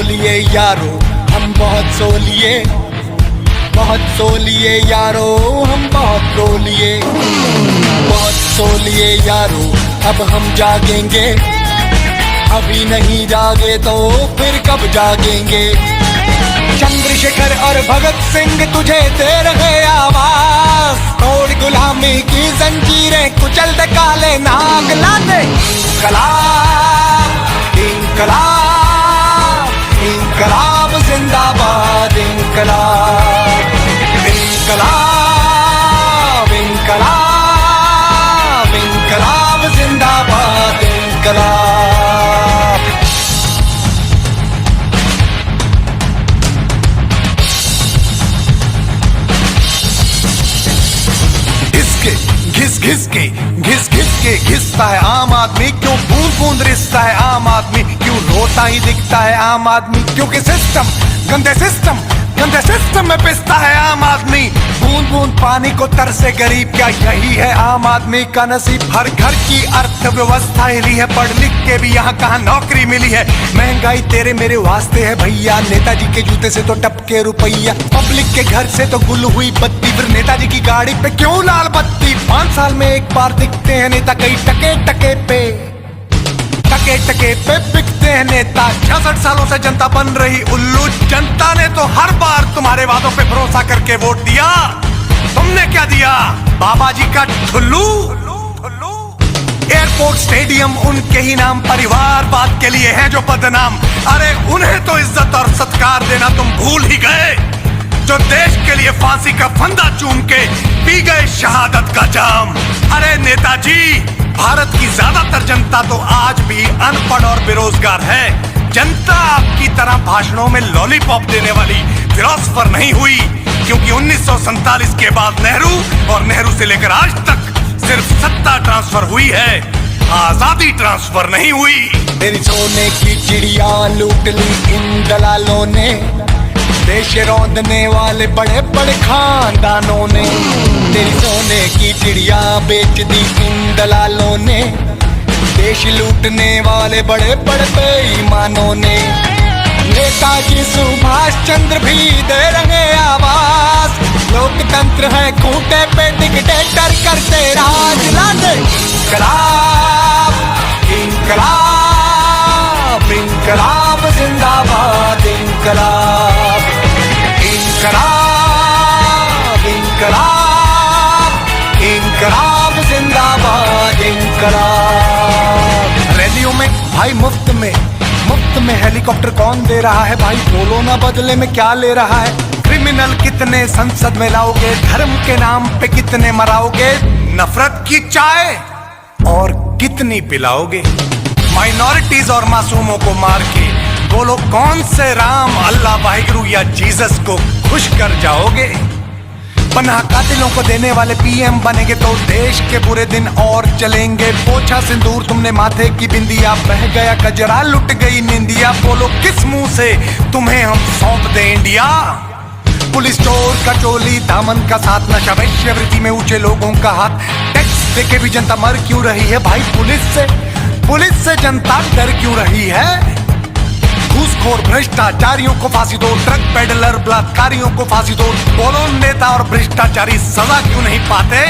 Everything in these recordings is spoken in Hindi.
लिए यारो हम बहुत सो लिए, बहुत सो लिए यारो हम बहुत सो लिए, बहुत सो लिए यारो अब हम जागेंगे, अभी नहीं जागे तो फिर कब जागेंगे। चंद्रशेखर और भगत सिंह तुझे दे रहे आवाज, तोड़ गुलामी की जंजीरें कुचल दे काले नाग, ला दे इंकलाब, इंकलाब, इंकलाब जिंदाबाद, इंकलाब, इंकलाब, इंकलाब, इंकलाब जिंदाबाद, इंकलाब। घिस घिस के घिसता है आम आदमी, क्यों बूंद बूंद रिसता है आम आदमी, क्यों रोता ही दिखता है आम आदमी, क्योंकि सिस्टम गंदे सिस्टम में पिसता है आम आदमी। बूंद बूंद पानी को तरसे गरीब, क्या यही है आम आदमी का नसीब। हर घर की अर्थव्यवस्था हिली है, पढ़ लिख के भी यहाँ कहाँ नौकरी मिली है। महंगाई तेरे मेरे वास्ते है भैया, नेताजी के जूते से तो टपके रुपैया, पब्लिक के घर से तो गुल हुई बत्ती, फिर नेताजी की गाड़ी पे क्यों लाल बत्ती। 5 साल में एक बार दिखते हैं नेता, कई टके टके पे बिकते हैं नेता। 66 सालों से जनता बन रही उल्लू, जनता ने तो हर बार तुम्हारे वादों पे भरोसा करके वोट दिया। तुमने क्या दिया? बाबा जी का ठुल्लू। एयरपोर्ट स्टेडियम उनके ही नाम, परिवारवाद के लिए हैं जो बदनाम। अरे उन्हें तो इज्जत और सत्कार देना तुम भूल ही गए, जो देश के लिए फांसी का फंदा चूम के पी गए शहादत का जाम। अरे नेताजी, भारत की ज्यादातर जनता तो आज भी अनपढ़ और बेरोजगार है। जनता आपकी तरह भाषणों में लॉलीपॉप देने वाली फिलोसफर नहीं हुई, क्योंकि 1947 के बाद नेहरू और नेहरू से लेकर आज तक सिर्फ सत्ता ट्रांसफर हुई है, आजादी ट्रांसफर नहीं हुई। तेरी सोने की चिड़िया लूट ली इन दलालों ने, देश रौंदने वाले बड़े बड़े खानदानों ने। तेरी सोने की चिड़िया बेच दी इन दलालों ने, देश लूटने वाले बड़े बड़े बेईमानों ने। नेताजी सुभाष चंद्र भी दे रहे आवाज, लोकतंत्र है खूंटे पे डिक्टेटर करते राज। ला दे इंकलाब, इंकलाब, इंकलाब जिंदाबाद, इंकलाब, इंकलाब, इंकलाब, इंकलाब जिंदाबाद, इंकलाब। रैलियों में भाई मुफ्त में हेलीकॉप्टर कौन दे रहा है भाई, बोलो ना बदले में क्या ले रहा है। क्रिमिनल कितने संसद में लाओगे, धर्म के नाम पे कितने मराओगे, नफरत की चाय और कितनी पिलाओगे। माइनॉरिटीज और मासूमों को मार के बोलो कौन से राम, अल्लाह, वाहिगुरु या जीसस को खुश कर जाओगे। पनाह कातिलों को देने वाले पीएम बनेंगे तो देश के बुरे दिन और चलेंगे। पोछा सिंदूर तुमने माथे की बिंदिया, बह गया कजरा लुट गई निंदिया, बोलो किस मुंह से तुम्हें हम सौंप दे इंडिया। पुलिस चोर का चोली, दामन का साथ, नशा वेश्यावृत्ति में ऊंचे लोगों का हाथ। टैक्स देके भी जनता मर क्यों रही है भाई, पुलिस से जनता डर क्यों रही है। घूसखोर भ्रष्टाचारियों को फांसी दो, ट्रक पेडलर बलात्कारियों को फांसी दो। बोलो नेता और भ्रष्टाचारी सजा क्यों नहीं पाते,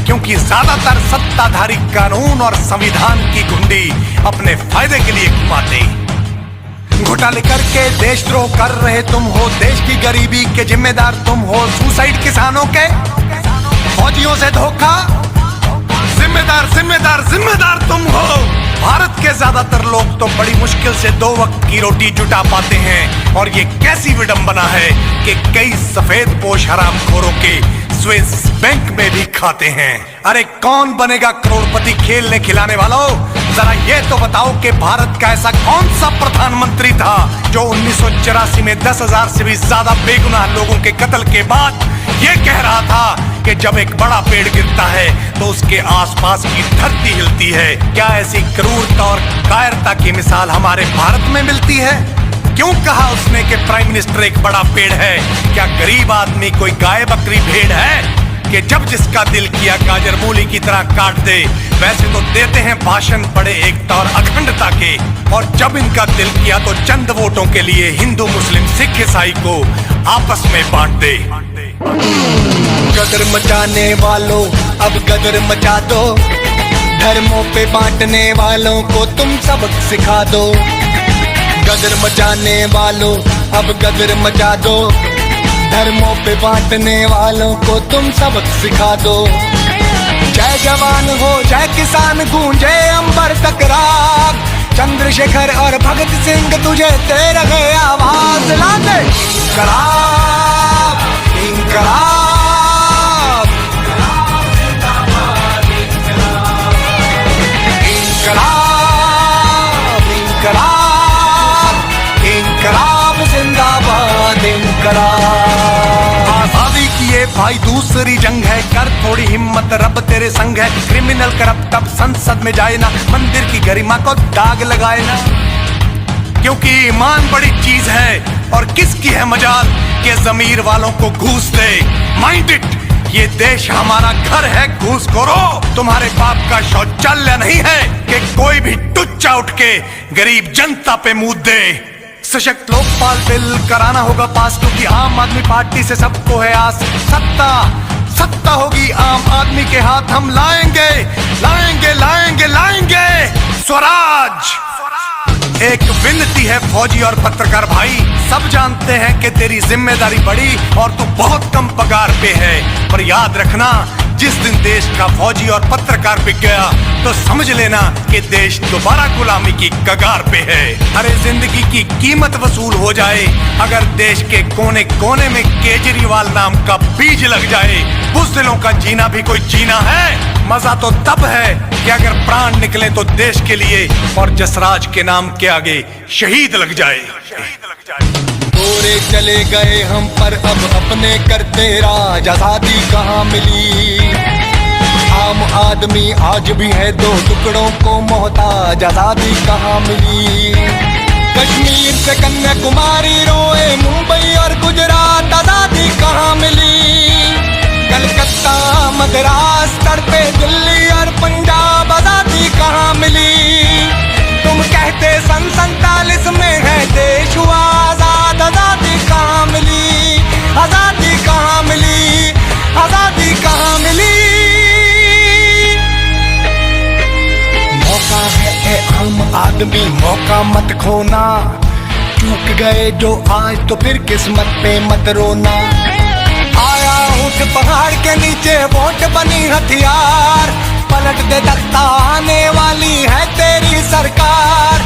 क्योंकि ज्यादातर सत्ताधारी कानून और संविधान की घुंडी अपने फायदे के लिए घुमाते। घोटाले करके देशद्रोह कर रहे तुम हो, देश की गरीबी के जिम्मेदार तुम हो। सुसाइड किसानों के, फौजियों से धोखा, जिम्मेदार तुम हो। भारत के ज्यादातर लोग तो बड़ी मुश्किल से 2 वक्त की रोटी जुटा पाते हैं, और ये कैसी विडंबना है कि कई सफेद पोश हरामखोरों के स्विस बैंक में भी खाते हैं। अरे कौन बनेगा करोड़पति खेलने खिलाने वालों, जरा ये तो बताओ कि भारत का ऐसा कौन सा प्रधानमंत्री था जो 1984 में 10,000 से भी ज्यादा बेगुनाह लोगों के कत्ल के बाद ये कह रहा था कि जब एक बड़ा पेड़ गिरता है तो उसके आसपास की धरती हिलती है। क्या ऐसी क्रूरता और कायरता की मिसाल हमारे भारत में मिलती है? क्यों कहा उसने कि प्राइम मिनिस्टर एक बड़ा पेड़ है? क्या गरीब आदमी कोई गाय बकरी भेड़ है? कि जब जिसका दिल किया गाजर मूली की तरह काट दे। वैसे तो देते हैं भाषण बड़े एकता और अखंडता के, और जब इनका दिल किया तो चंद वोटों के लिए हिंदू मुस्लिम सिख ईसाई को आपस में बांट दे। गदर मचाने वालों अब गदर मचा दो, धर्मों पे बांटने वालों को तुम सबक सिखा दो। गदर मचाने वालों अब गदर मचा दो, धर्मों पे बांटने वालों को तुम सबक सिखा दो। जय जवान हो जय किसान गूंजे अंबर तक राग, चंद्रशेखर और भगत सिंह तुझे दे रहे आवाज। लाते इंकलाब इंकलाब इंकलाब इंकलाब इंकलाब जिंदाबाद इंकलाब। आजादी की ये भाई दूसरी जंग है, कर थोड़ी हिम्मत रब तेरे संग है। क्रिमिनल करप्ट अब संसद में जाए ना, मंदिर की गरिमा को दाग लगाए ना। क्योंकि ईमान बड़ी चीज है, और किसकी है मजाल के जमीर वालों को घूस दे। माइंड इट, ये देश हमारा घर है घूसखोरो। तुम्हारे बाप का शौचालय नहीं है कि कोई भी टुच्चा उठ के गरीब जनता पे मुंह दे। सशक्त लोकपाल बिल कराना होगा पास, क्योंकि आम आदमी पार्टी से सबको है आस। सत्ता होगी आम आदमी के हाथ, हम लाएंगे लाएंगे लाएंगे लाएंगे स्वराज। एक विनती है फौजी और पत्रकार भाई, सब जानते हैं कि तेरी जिम्मेदारी बड़ी और तू बहुत कम पगार पे है, पर याद रखना जिस दिन देश का फौजी और पत्रकार बिक गया तो समझ लेना कि देश दोबारा गुलामी की कगार पे है। अरे जिंदगी की कीमत वसूल हो जाए अगर देश के कोने कोने में केजरीवाल नाम का बीज लग जाए। बुज़दिलों का जीना भी कोई जीना है, मजा तो तब है कि अगर प्राण निकले तो देश के लिए, और जसराज के नाम के आगे शहीद लग जाए। गोरे चले गए हम पर अब अपने करते राज, आजादी कहाँ मिली। आम आदमी आज भी है दो टुकड़ों को मोहताज, आजादी कहाँ मिली। कश्मीर से कन्याकुमारी रोए मुंबई और गुजरात, आजादी कहाँ मिली। कलकत्ता मद्रास तड़पे दिल्ली और पंजाब, आजादी कहाँ मिली। तुम कहते सन 47 में है देश हुआ आजाद, आजादी कहाँ मिली। आजादी कहाँ मिली, आजादी कहाँ मिली। मौका है ए आम आदमी, मौका मत खोना। चूक गए जो आज तो फिर किस्मत पे मत रोना। आया ऊंट पहाड़ के नीचे वोट बनी हथियार, पलट दे तख्ता आने वाली है तेरी सरकार।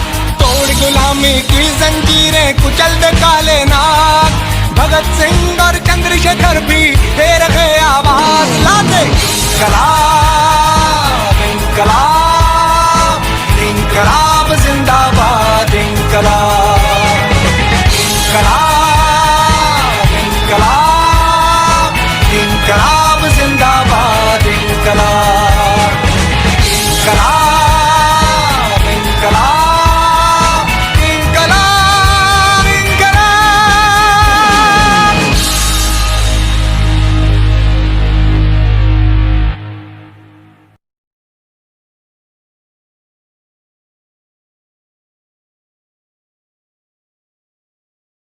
तोड़ गुलामी की जंजीरें कुचल दे काले नाग, भगत सिंह और चंद्रशेखर भी दे रहे आवाज। लाते इंकलाब इंकलाब